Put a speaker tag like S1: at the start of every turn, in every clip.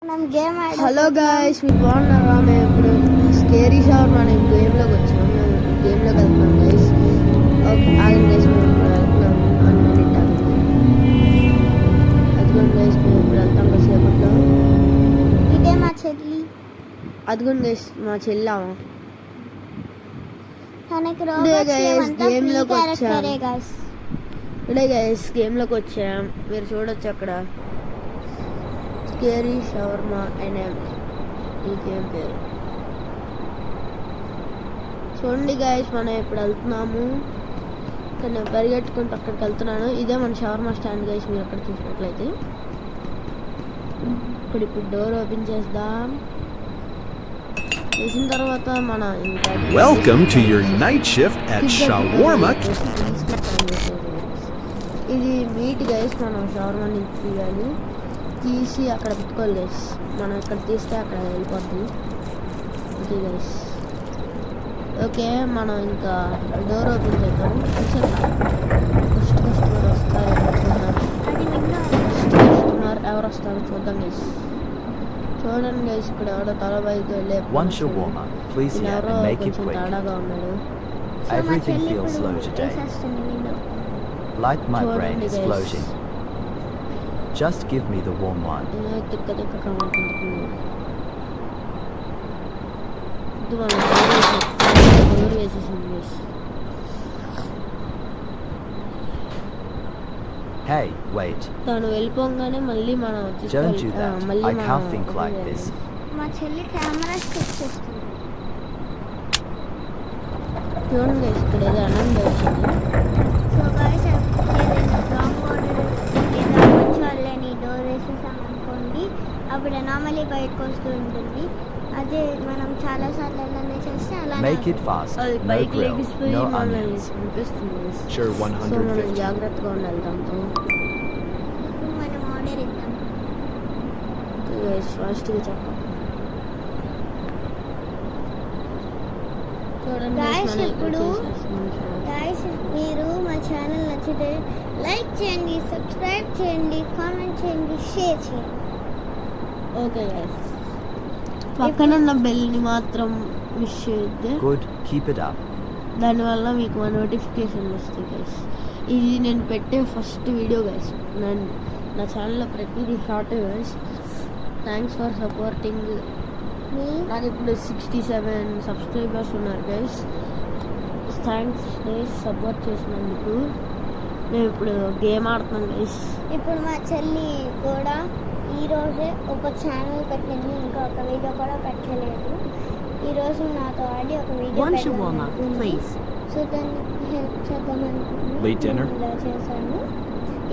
S1: Hello guys, మీరు బాగున్నారా? మేము ఇప్పుడు స్కేరీ షవర్ అనే గేమ్లోకి వచ్చాము. మేము గేమ్లోకి వెళ్తున్నాం గైస్. ఓకే ఆగండి గైస్, మేము ఇప్పుడు వెళ్తున్నాము. 1 minute ఆగండి. అదిగోండి గైస్, మేము ఇప్పుడు వెళ్తాం కాసేపట్లో.
S2: ఇదే మా చెల్లి.
S1: అదిగోండి గైస్, మా చెల్లాము. ఇప్పుడే గైస్ గేమ్లోకి వచ్చాం. మీరు చూడొచ్చు అక్కడ స్కేరీ షవర్మా అనే ఈ గేమ్ పేరు. చూడండి గైస్, మనం ఇప్పుడు వెళ్తున్నాము. నేను పరిగెట్టుకుంటూ అక్కడికి వెళ్తున్నాను. ఇదే మన షవర్మా స్టాండ్ గైస్. మీరు అక్కడ చూసినట్లయితే ఇప్పుడు డోర్ ఓపెన్ చేద్దాం. చేసిన తర్వాత మన
S3: welcome to your night shift at shawarma.
S1: ఇది మీట్ గైస్. మనం షవర్మా నుంచి తీయాలి, తీసి అక్కడ పెట్టుకోవాలి గైస్. మనం ఇక్కడ తీస్తే అక్కడ వెళ్ళిపోద్ది. ఓకే గైస్, ఓకే మనం ఇంకా డోర్ ఓపెన్ చేద్దాం. ఫస్ట్ కస్టమర్ వస్తారు. కస్టమర్ ఎవరు వస్తారో చూద్దాం గైస్. చూడండి గైస్, ఇక్కడ ఎవడో తల బైక్ ఎవరో కొంచెం తేడాగా ఉన్నాడు.
S4: Everything feels slow today. Like my brain is floating. Just give me the warm one. Hey, wait.
S1: తను వెళ్ళిపోగానే మళ్ళీ మనం
S4: Don't do that. I can't think like this.
S2: మా చెల్లి కెమెరా స్టిక్ చేస్తుంది.
S1: చూడండి గైస్, ఇక్కడ ఏదో అనండి వచ్చింది.
S2: సో గైస్, ఏదైనా రాంగ్ ఆర్డర్ లేదా మంచి వాళ్ళని డోర్ వేసేసాం అనుకోండి, అప్పుడు నార్మల్లీ బయటకు వస్తూ ఉంటుంది. అదే మనం చాలా సార్లు అలానే చేస్తే అలానే
S4: Make it fast.
S1: అది
S4: No
S1: బైక్
S4: grill.
S1: లెగిసిపోయి
S4: No
S1: మనం
S4: onions.
S1: అనిపిస్తుంది.
S3: Sure,
S1: సో మనం
S3: 150.
S1: జాగ్రత్తగా ఉండాలి దాంతో.
S2: ఇప్పుడు మనం ఆర్డర్ ఇద్దాం.
S1: ఫాస్ట్గా చెప్పాలి. చూడండి
S2: Guys,
S1: మనం ఇక్కడ
S2: ఇప్పుడు
S1: చేసేస్తున్నాం.
S2: గైస్, మీరు మా ఛానల్ నచ్చితే లైక్ చేయండి, సబ్స్క్రైబ్ చేయండి, కామెంట్ చేయండి, షేర్ చేయండి.
S1: ఓకే గైస్, పక్కన ఉన్న బెల్ని మాత్రం మిస్ చేయొద్దు.
S4: Good. Keep it up.
S1: దానివల్ల మీకు మా నోటిఫికేషన్ వస్తాయి గైస్. ఇది నేను పెట్టే ఫస్ట్ వీడియో గైస్. నేను నా ఛానల్లో ప్రతిదీ short guys. Thanks for supporting. నాకు ఇప్పుడు 67 సబ్స్క్రైబర్స్ ఉన్నారు గైస్. థ్యాంక్స్ గైస్ సపోర్ట్ చేసినందుకు. మేము ఇప్పుడు గేమ్ ఆడుతున్నాం గైస్.
S2: ఇప్పుడు మా చెల్లి కూడా ఈరోజే ఒక ఛానల్ పెట్టింది, ఇంకా ఒక వీడియో కూడా పెట్టలేదు. ఈరోజు నాతో ఆడి ఒక వీడియో పెట్టాను. సో దాన్ని హెల్ప్ చేద్దామనుకుని
S3: Late dinner?
S2: ఇలా చేశాను.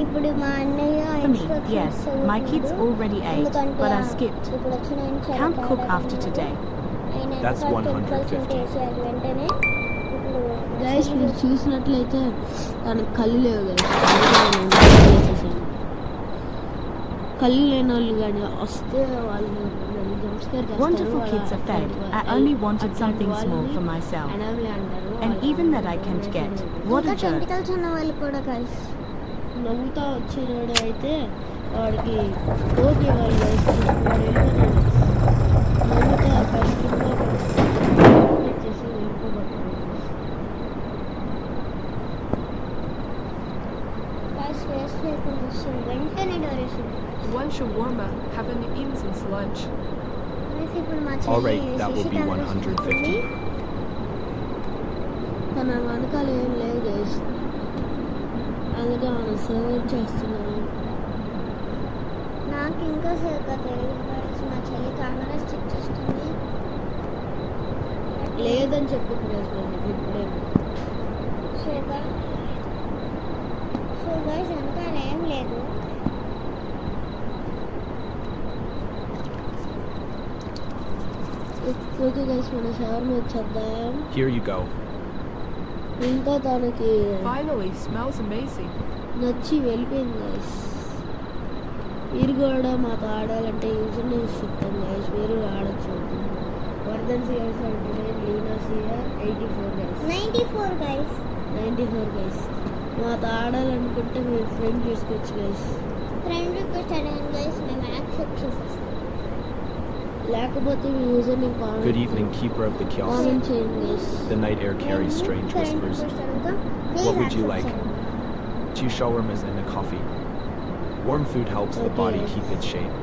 S2: ఇప్పుడు మా అన్నయ్య instructions
S5: My kids already ate, but I skipped.
S2: ఇప్పుడు వచ్చిన
S5: Can't cook after today.
S3: That's 150.
S2: వెంటనే ఇప్పుడు
S1: గైస్ మీరు చూసినట్లయితే తనకు కళ్ళు లేవు గైస్. కళ్ళు లేని వాళ్ళు కానీ వస్తే వాళ్ళు
S5: Wonderful kids are fed. I only wanted something small for myself. And even that I can't get. What a jerk.
S2: Tentacles ఉన్న వాళ్ళు కూడా గైస్.
S1: నవ్వుతా వచ్చినాడు అయితే వాడికి ఓకే వాళ్ళు గైస్. వాడు వెళ్ళిపోతాడు. నవ్వుతా కష్టంగా చేసి వెళ్ళిపోతాడు.
S2: గైస్ వేస్ట్ లేకుండా వస్తుంది. వెంటనే డోరేషన్.
S6: One shawarma, having eaten since lunch.
S2: ఇప్పుడు మా
S3: All right,
S2: చెల్లి
S3: that will be 150.
S1: తన వెనకాల ఏం లేదు గైస్. అందుకే మనం సర్వ్ చేస్తున్నాం.
S2: నాకు ఇంకా సరిగ్గా తెలియదు గైస్. మా చెల్లి కెమెరా స్టిక్ చేస్తుంది.
S1: లేదని చెప్పి ఇప్పుడే
S2: సో గైస్ వెనకాల ఏం లేదు.
S1: ఓకే గైస్, మన షవర్మా వచ్చేద్దాం.
S3: Here you go.
S1: ఇంకా తనకి
S6: Finally, smells amazing.
S1: నచ్చి వెళ్ళిపోయింది గైస్. మీరు కూడా మాతో ఆడాలంటే యూజర్ నేమ్స్ చెప్తాం గైస్. మీరు ఆడచ్చు. వర్ధన్ సియర్స్ అంటే లీనా సియర్ 84 గైస్.
S2: 94
S1: గైస్. మాతో ఆడాలనుకుంటే మీరు ఫ్రెండ్ చేసుకోవచ్చు గైస్.
S2: ఫ్రెండ్ రిక్వెస్ట్ అడగండి గైస్, మేము యాక్సెప్ట్ చేసేస్తాం.
S1: లేకపోతే మీ user name
S7: Good evening, keeper of the kiosk.
S1: Comment చేయండి guys.
S7: The night air carries strange whispers. What would you like? 2 shawarmas and a coffee. Warm food helps the body keep its shape.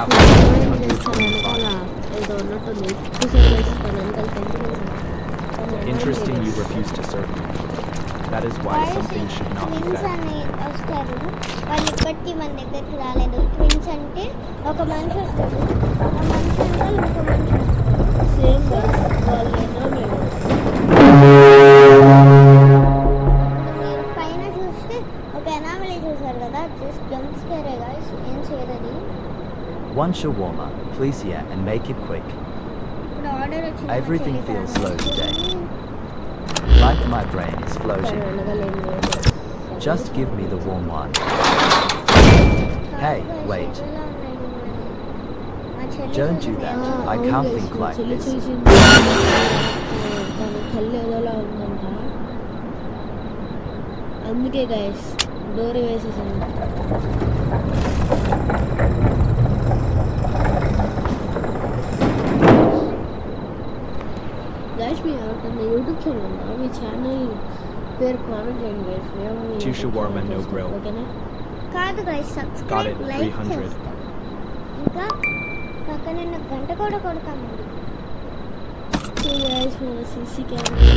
S7: Apple
S1: చూడండి guys,
S7: 325.
S1: ఏదో ఉన్నట్టుంది. చూసారు guys, తన వెనకాల పెంచుకుంటున్నాడు.
S7: Interesting you refuse to serve me. That is why some things should not be
S2: twins
S7: fed.
S2: అని వస్తారు, వాళ్ళు ఇప్పటికీ మన దగ్గరికి రాలేదు. ట్విన్స్ అంటే ఒక మనిషి వస్తాడు, ఆ మనిషి అంటే ఇంకో మనిషి వస్తాడు.
S1: సేమ్ guys, వాళ్ళు ఎన్నో మేము
S2: మీరు పైన చూస్తే ఒక ఎనామలీ చూసారు కదా, జస్ట్ జంప్ స్కేరే గాయస్, ఏం చేయరది.
S4: 1 shawarma, please, yeah, and make it quick.
S2: ఇప్పుడు ఆర్డర్ వచ్చింది.
S4: Everything feels slow today. Like my brain is
S1: తన
S4: floating.
S1: వెనకాల ఏం లేదు.
S4: Just give me the warm one. Hey, wait. Don't do that. I can't think like this.
S1: తన కళ్ళు ఏదోలా ఉందంట, అందుకే గైస్ డోర్ వేసేసాను. గైస్ మీ ఎవరికన్నా యూట్యూబ్ ఛానల్ ఉందా? మీ ఛానల్ పేరు కామెంట్ చేయండి గైస్. మేము మీ
S7: 2 shawarma, no grill.
S1: ఓకేనా?
S2: కాదు guys,
S7: Got
S2: subscribe
S7: it,
S2: like
S7: 300.
S2: చేస్తాం, ఇంకా పక్కన ఉన్న గంట కూడా కొడతామండి.
S1: గైస్ మన సీసీ కెమెరా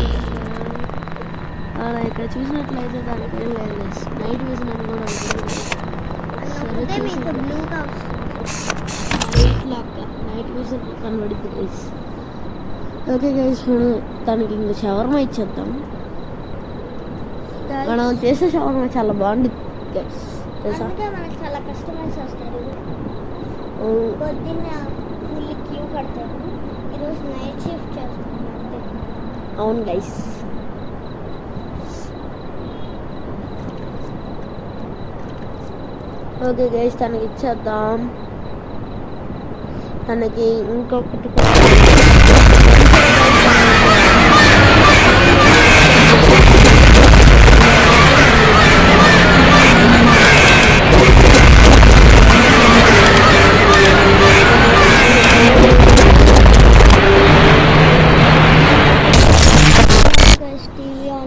S1: అలా ఇక్కడ చూసినట్లయితే దానికి ఏం లేదు గైస్. నైట్ విజన్ అని కూడా ఉంటుంది. సరే
S2: అంటే మీకు
S1: చూసి
S2: బ్లూగా
S1: నైట్ విజన్ కనబడుతుంది గైస్. ఓకే గైస్, మనం తనకి ఇంక షవర్మా ఇచ్చేద్దాం. మనం చేసే షవర్మా చాలా బాగుంది గైస్, తెలుసా?
S2: అందుకే మనకు చాలా కస్టమర్స్ వస్తారు.
S1: ఓ,
S2: పొద్దున్న ఫుల్ క్యూ కడతారు. ఈరోజు నైట్ షిఫ్ట్ చేస్తాను అంతే.
S1: అవును గైస్. ఓకే గైస్, తనకి ఇచ్చేద్దాం. తనకి ఇంకొకటి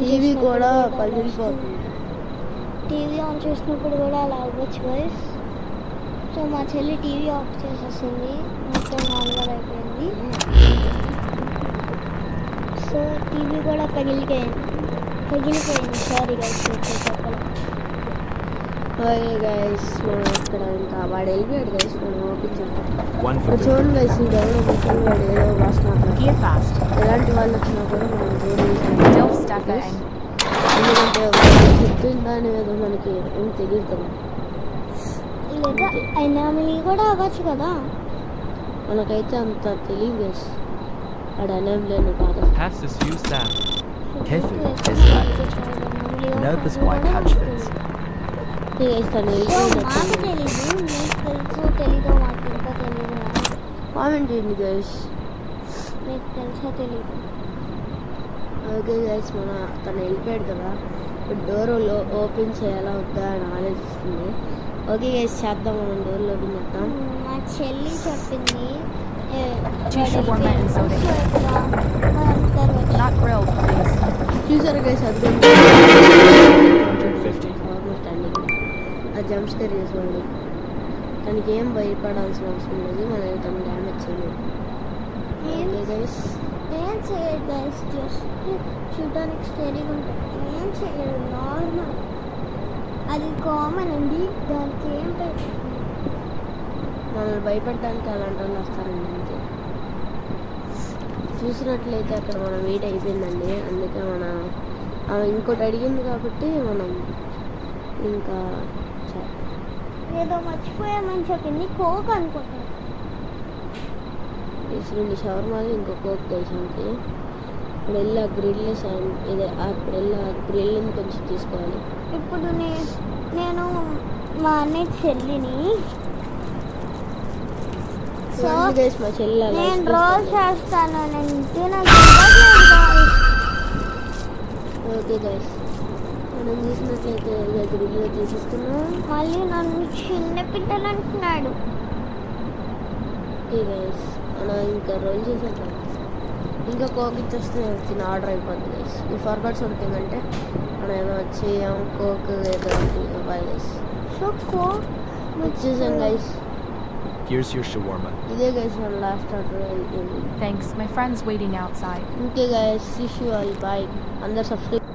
S1: టీవీ కూడా పగిలిపోతుంది.
S2: టీవీ ఆన్ చేసినప్పుడు కూడా అలా అవ్వచ్చు గైస్. సో మా చెల్లి టీవీ ఆఫ్ చేసేసింది, మొత్తం నార్మల్ అయిపోయింది. సో టీవీ కూడా పగిలిపోయింది. సారీ గైస్, చెప్పాలి.
S1: ఓకే గైస్, మనం ఇక్కడ ఇంకా వాడు వెళ్ళిపోయాడు గైస్, మనం ఓపించాం.
S7: 1 for
S1: ఇప్పుడు చూడండి గైస్, ఈ డెవలో కూర్చొని వాడు ఏదో భాష మాట్లాడుతున్నాడు.
S5: Gear fast.
S1: ఎలాంటి వాళ్ళు వచ్చినా కూడా మనం
S5: Delf stacker and
S1: ఎందుకంటే వాళ్ళు చెప్పిన దాని మీద మనకి ఏం తెలియదు కదా.
S2: లేదా ఎనామలీ కూడా అవ్వచ్చు కదా.
S1: మనకైతే అంత తెలియదు గైస్, వాడు అనేంలేను కాదు.
S7: Pass this you staff.
S4: Kefu is flat. Nopus white hatchfits.
S1: Guys తను
S2: సో మాకు
S1: వెళ్ళిపోయినట్టు
S2: తెలీదు, మీకు తెలుసు తెలీదో మాకు ఇంకా తెలీదు.
S1: కామెంట్ చేయండి గైస్.
S2: మీకు తెలుసా తెలీదు.
S1: ఓకే గైస్, తను వెళ్ళిపోయాడు కదా, ఇప్పుడు డోర్ ఓపెన్ చేయాలా వద్దా అని ఆలోచిస్తుంది. ఓకే గైస్, చేద్దాం, మనం డోర్ ఓపెన్ చేద్దాం.
S2: మా చెల్లి చెప్పింది
S5: Tisha warma and soda. Not grilled, please.
S1: చూసారు గైస్, అది
S7: 150.
S1: స్టాండింగ్ ఆ జంప్ స్కేర్ చేసేవాడు. తనకి ఏం భయపడాల్సిన అవసరం లేదు, మనం తను డ్యామేజ్ చేయలేదు. ఓకే గైస్,
S2: ఏం చేయడు గైస్, జస్ట్ చూడడానికి స్టడీగా ఉంటుంది. ఏం చేయడు, నార్మల్, అది కామన్ అండి, దానికి ఏం పెట్టదు.
S1: మనల్ని భయపడడానికి అలాంటి వాళ్ళు వస్తారండి అంతే. చూసినట్లయితే అక్కడ మనం వెయిట్ అయిపోయిందండి, అందుకే ఆమె ఇంకోటి అడిగింది కాబట్టి మనం ఇంకా
S2: ఏదో మర్చిపోయామని చెప్పింది, కోక్ అనుకుంటాను.
S1: రెండు షవర్మాలు ఇంకో కోక్ తెలిసింది. ఇప్పుడు వెళ్ళి ఆ గ్రిల్ అప్పుడు వెళ్ళి ఆ గ్రిల్ని కొంచెం తీసుకోవాలి.
S2: ఇప్పుడు నేను మా అన్నయ్య చెల్లిని సో
S1: గైస్, మా చెల్లి అలా
S2: నేను
S1: express
S2: రోల్
S1: చేయాలి.
S2: చేస్తాను అంటే నాకు ఇవ్వట్లేదు.
S1: ఓకే గైస్, మనం చూసినట్లయితే ఇక గ్రిల్లో తీసేస్తున్నాం.
S2: మళ్ళీ నన్ను చిన్న పిట్టలు అంటున్నాడు.
S1: ఓకే గైస్ మనం ఇంకా రోల్ చేసేద్దాం. ఇంకా కోక్ ఇచ్చేస్తే తిన ఆర్డర్ అయిపోద్ది గైస్. ఈ ఫర్గట్ సంథింగ్ అంటే మనం ఏమో వచ్చి కోక్ ఏదో ఇవ్వాలి గైస్.
S2: సో కోక్
S1: వచ్చేసాం గైస్.
S7: Here's your shawarma.
S1: ఇదే గైస్ మన లాస్ట్ ఆర్డర్ అయిపోయింది.
S5: Thanks, my friend's waiting outside.
S1: Okay guys, see you all, bye. అందరు సబ్స్క్రైబ్